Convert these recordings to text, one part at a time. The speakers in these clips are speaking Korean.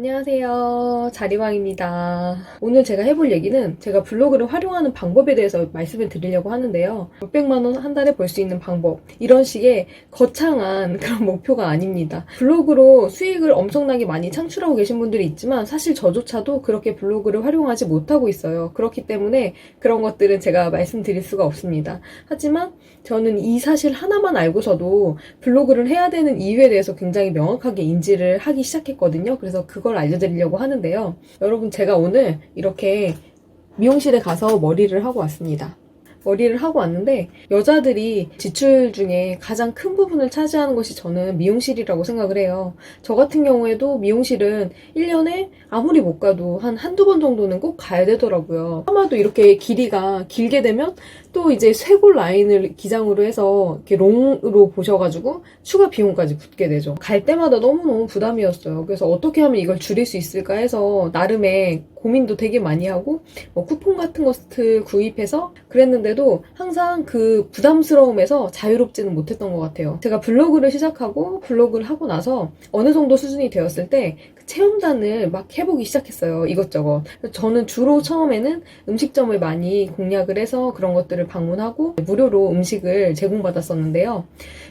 안녕하세요. 자리왕입니다. 오늘 제가 해볼 얘기는 제가 블로그를 활용하는 방법에 대해서 말씀을 드리려고 하는데요. 몇백만 원 한 달에 벌 수 있는 방법, 이런 식의 거창한 그런 목표가 아닙니다. 블로그로 수익을 엄청나게 많이 창출하고 계신 분들이 있지만 사실 저조차도 그렇게 블로그를 활용하지 못하고 있어요. 그렇기 때문에 그런 것들은 제가 말씀드릴 수가 없습니다. 하지만 저는 이 사실 하나만 알고서도 블로그를 해야 되는 이유에 대해서 굉장히 명확하게 인지를 하기 시작했거든요. 그래서 그걸 알려드리려고 하는데요. 여러분, 제가 오늘 이렇게 미용실에 가서 머리를 하고 왔습니다. 머리를 하고 왔는데 여자들이 지출 중에 가장 큰 부분을 차지하는 것이 저는 미용실이라고 생각을 해요. 저 같은 경우에도 미용실은 1년에 아무리 못 가도 한두 번 정도는 꼭 가야 되더라고요. 아마도 이렇게 길이가 길게 되면 또 이제 쇄골 라인을 기장으로 해서 이렇게 롱으로 보셔가지고 추가 비용까지 붙게 되죠. 갈 때마다 너무너무 부담이었어요. 그래서 어떻게 하면 이걸 줄일 수 있을까 해서 나름의 고민도 되게 많이 하고 쿠폰 같은 것을 구입해서 그랬는데도 항상 그 부담스러움에서 자유롭지는 못했던 것 같아요. 제가 블로그를 시작하고 블로그를 하고 나서 어느 정도 수준이 되었을 때 체험단을 막 해보기 시작했어요. 이것저것. 저는 주로 처음에는 음식점을 많이 공략을 해서 그런 것들을 방문하고 무료로 음식을 제공받았었는데요.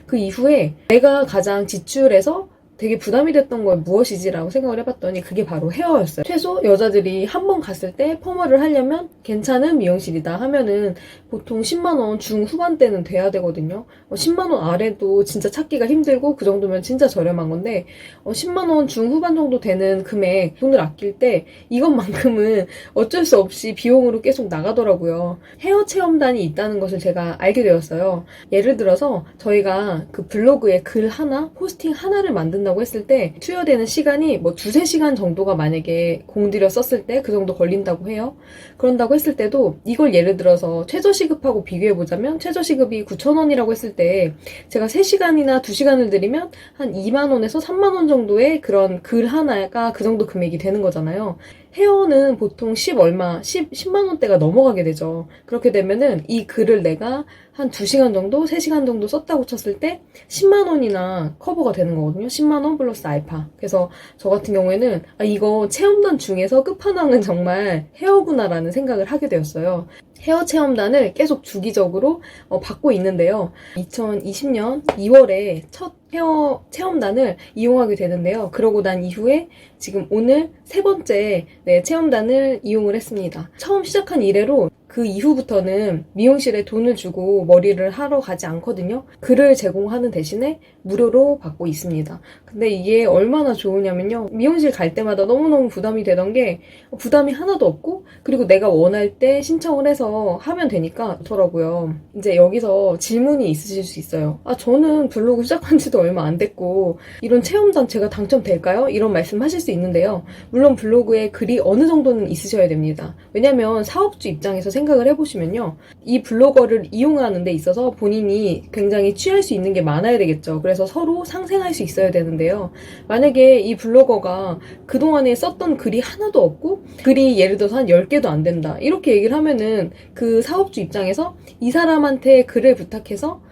그 이후에 내가 가장 지출해서 되게 부담이 됐던 건 무엇이지라고 생각을 해봤더니 그게 바로 헤어였어요. 최소 여자들이 한 번 갔을 때 펌을 하려면 괜찮은 미용실이다 하면은 보통 10만원 중후반대는 돼야 되거든요. 10만원 아래도 진짜 찾기가 힘들고 그 정도면 진짜 저렴한 건데 10만원 중후반 정도 되는 금액 돈을 아낄 때 이것만큼은 어쩔 수 없이 비용으로 계속 나가더라고요. 헤어 체험단이 있다는 것을 제가 알게 되었어요. 예를 들어서 저희가 그 블로그에 글 하나, 포스팅 하나를 만든다고 했을 때 투여되는 시간이 뭐 2-3시간 정도가 만약에 공들여 썼을 때 그 정도 걸린다고 해요. 그런다고 했을 때도 이걸 예를 들어서 최저시급하고 비교해보자면 최저시급이 9,000원이라고 했을 때 제가 3시간이나 2시간을 들이면 한 2만원에서 3만원 정도의 그런 글 하나가 그 정도 금액이 되는 거잖아요. 헤어는 보통 10만원대가 넘어가게 되죠. 그렇게 되면은 이 글을 내가 한 2시간 정도, 3시간 정도 썼다고 쳤을 때 10만원이나 커버가 되는 거거든요. 10만원 플러스 알파. 그래서 저 같은 경우에는 이거 체험단 중에서 끝판왕은 정말 헤어구나라는 생각을 하게 되었어요. 헤어 체험단을 계속 주기적으로 받고 있는데요. 2020년 2월에 첫 헤어 체험단을 이용하게 되는데요. 그러고 난 이후에 지금 오늘 3번째 체험단을 이용을 했습니다. 처음 시작한 이래로 그 이후부터는 미용실에 돈을 주고 머리를 하러 가지 않거든요. 글을 제공하는 대신에 무료로 받고 있습니다. 근데 이게 얼마나 좋으냐면요. 미용실 갈 때마다 너무너무 부담이 되던 게 부담이 하나도 없고 그리고 내가 원할 때 신청을 해서 하면 되니까 좋더라고요. 이제 여기서 질문이 있으실 수 있어요. 저는 블로그 시작한 지도 얼마 안 됐고 이런 체험단 제가 당첨될까요? 이런 말씀 하실 수 있는데요. 물론 블로그에 글이 어느 정도는 있으셔야 됩니다. 왜냐면 사업주 입장에서 생각을 해보시면요. 이 블로거를 이용하는 데 있어서 본인이 굉장히 취할 수 있는 게 많아야 되겠죠. 그래서 서로 상생할 수 있어야 되는데요. 만약에 이 블로거가 그동안에 썼던 글이 하나도 없고 글이 예를 들어서 한 10개도 안 된다. 이렇게 얘기를 하면은 그 사업주 입장에서 이 사람한테 글을 부탁해서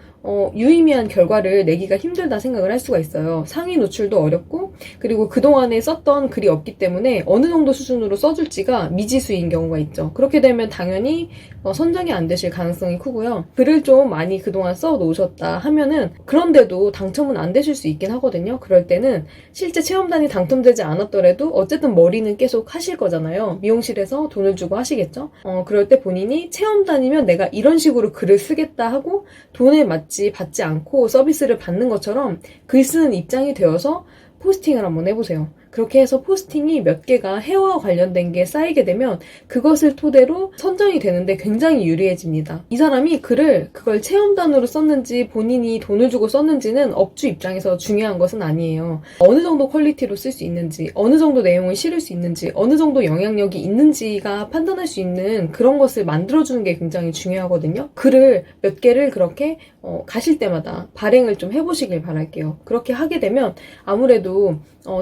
유의미한 결과를 내기가 힘들다 생각을 할 수가 있어요. 상위 노출도 어렵고 그리고 그동안에 썼던 글이 없기 때문에 어느 정도 수준으로 써줄지가 미지수인 경우가 있죠. 그렇게 되면 당연히 선정이 안 되실 가능성이 크고요. 글을 좀 많이 그동안 써놓으셨다 하면은 그런데도 당첨은 안 되실 수 있긴 하거든요. 그럴 때는 실제 체험단이 당첨되지 않았더라도 어쨌든 머리는 계속 하실 거잖아요. 미용실에서 돈을 주고 하시겠죠. 그럴 때 본인이 체험단이면 내가 이런 식으로 글을 쓰겠다 하고 돈에 맞지 받지 않고 서비스를 받는 것처럼 글 쓰는 입장이 되어서 포스팅을 한번 해보세요. 그렇게 해서 포스팅이 몇 개가 헤어와 관련된 게 쌓이게 되면 그것을 토대로 선정이 되는데 굉장히 유리해집니다. 이 사람이 그걸 체험단으로 썼는지 본인이 돈을 주고 썼는지는 업주 입장에서 중요한 것은 아니에요. 어느 정도 퀄리티로 쓸 수 있는지, 어느 정도 내용을 실을 수 있는지, 어느 정도 영향력이 있는지가 판단할 수 있는 그런 것을 만들어주는 게 굉장히 중요하거든요. 글을 몇 개를 그렇게 가실 때마다 발행을 좀 해보시길 바랄게요. 그렇게 하게 되면 아무래도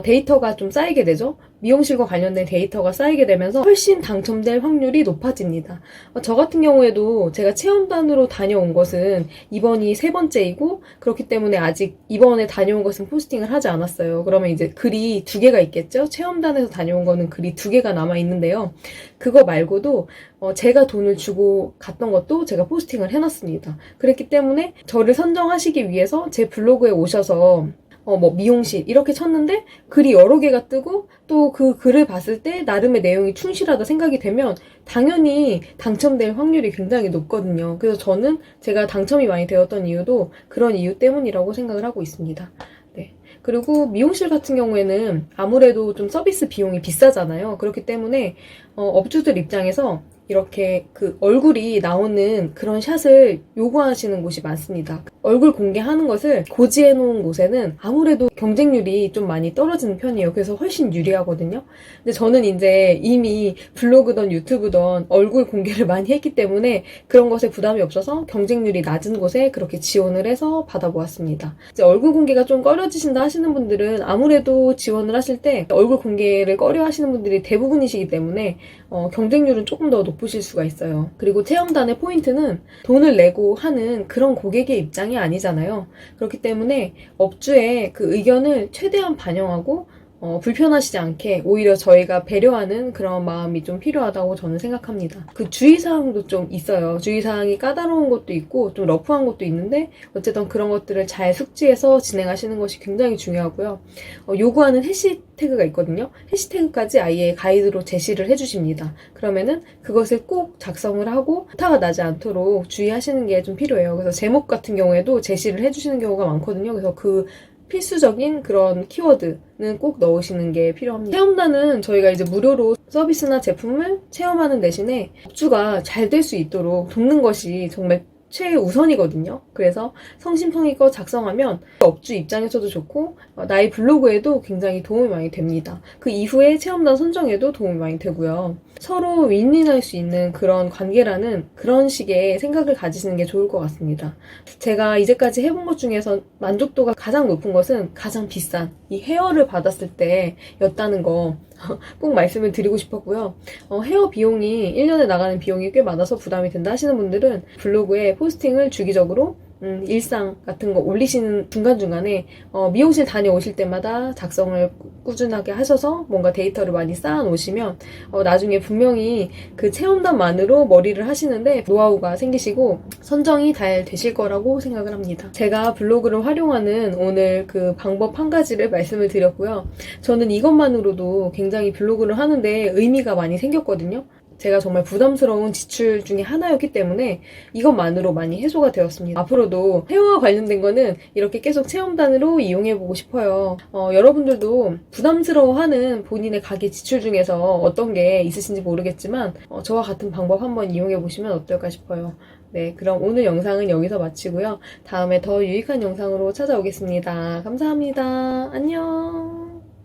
데이터가 좀 쌓이게 되죠. 미용실과 관련된 데이터가 쌓이게 되면서 훨씬 당첨될 확률이 높아집니다. 저 같은 경우에도 제가 체험단으로 다녀온 것은 이번이 세 번째이고, 그렇기 때문에 아직 이번에 다녀온 것은 포스팅을 하지 않았어요. 그러면 이제 글이 두 개가 있겠죠? 체험단에서 다녀온 거는 글이 두 개가 남아 있는데요. 그거 말고도 제가 돈을 주고 갔던 것도 제가 포스팅을 해놨습니다. 그랬기 때문에 저를 선정하시기 위해서 제 블로그에 오셔서 미용실 이렇게 쳤는데 글이 여러 개가 뜨고 또 그 글을 봤을 때 나름의 내용이 충실하다 생각이 되면 당연히 당첨될 확률이 굉장히 높거든요. 그래서 저는 제가 당첨이 많이 되었던 이유도 그런 이유 때문이라고 생각을 하고 있습니다. 네. 그리고 미용실 같은 경우에는 아무래도 좀 서비스 비용이 비싸잖아요. 그렇기 때문에 업주들 입장에서 이렇게 그 얼굴이 나오는 그런 샷을 요구하시는 곳이 많습니다. 얼굴 공개하는 것을 고지해 놓은 곳에는 아무래도 경쟁률이 좀 많이 떨어지는 편이에요. 그래서 훨씬 유리하거든요. 근데 저는 이제 이미 블로그든 유튜브든 얼굴 공개를 많이 했기 때문에 그런 것에 부담이 없어서 경쟁률이 낮은 곳에 그렇게 지원을 해서 받아보았습니다. 이제 얼굴 공개가 좀 꺼려지신다 하시는 분들은 아무래도 지원을 하실 때 얼굴 공개를 꺼려 하시는 분들이 대부분이시기 때문에 경쟁률은 조금 더 높으실 수가 있어요. 그리고 체험단의 포인트는 돈을 내고 하는 그런 고객의 입장이 아니잖아요. 그렇기 때문에 업주의 그 의견을 최대한 반영하고 불편하시지 않게 오히려 저희가 배려하는 그런 마음이 좀 필요하다고 저는 생각합니다. 그 주의사항도 좀 있어요. 주의사항이 까다로운 것도 있고 좀 러프한 것도 있는데 어쨌든 그런 것들을 잘 숙지해서 진행하시는 것이 굉장히 중요하고요. 요구하는 해시태그가 있거든요. 해시태그까지 아예 가이드로 제시를 해주십니다. 그러면은 그것을 꼭 작성을 하고 오타가 나지 않도록 주의하시는 게 좀 필요해요. 그래서 제목 같은 경우에도 제시를 해주시는 경우가 많거든요. 그래서 그 필수적인 그런 키워드는 꼭 넣으시는 게 필요합니다. 체험단은 저희가 이제 무료로 서비스나 제품을 체험하는 대신에 업주가 잘 될 수 있도록 돕는 것이 정말 최우선이거든요. 그래서 성심성의껏 작성하면 업주 입장에서도 좋고 나의 블로그에도 굉장히 도움이 많이 됩니다. 그 이후에 체험단 선정에도 도움이 많이 되고요. 서로 윈윈할 수 있는 그런 관계라는 그런 식의 생각을 가지시는 게 좋을 것 같습니다. 제가 이제까지 해본 것 중에서 만족도가 가장 높은 것은 가장 비싼 이 헤어를 받았을 때였다는 거 꼭 말씀을 드리고 싶었고요. 헤어 비용이 1년에 나가는 비용이 꽤 많아서 부담이 된다 하시는 분들은 블로그에 포스팅을 주기적으로 일상 같은 거 올리시는 중간중간에 미용실 다녀오실 때마다 작성을 꾸준하게 하셔서 뭔가 데이터를 많이 쌓아 놓으시면 나중에 분명히 그 체험단만으로 머리를 하시는데 노하우가 생기시고 선정이 잘 되실 거라고 생각을 합니다. 제가 블로그를 활용하는 오늘 그 방법 한 가지를 말씀을 드렸고요. 저는 이것만으로도 굉장히 블로그를 하는데 의미가 많이 생겼거든요. 제가 정말 부담스러운 지출 중에 하나였기 때문에 이것만으로 많이 해소가 되었습니다. 앞으로도 헤어와 관련된 거는 이렇게 계속 체험단으로 이용해보고 싶어요. 여러분들도 부담스러워하는 본인의 가게 지출 중에서 어떤 게 있으신지 모르겠지만 저와 같은 방법 한번 이용해보시면 어떨까 싶어요. 네, 그럼 오늘 영상은 여기서 마치고요. 다음에 더 유익한 영상으로 찾아오겠습니다. 감사합니다. 안녕.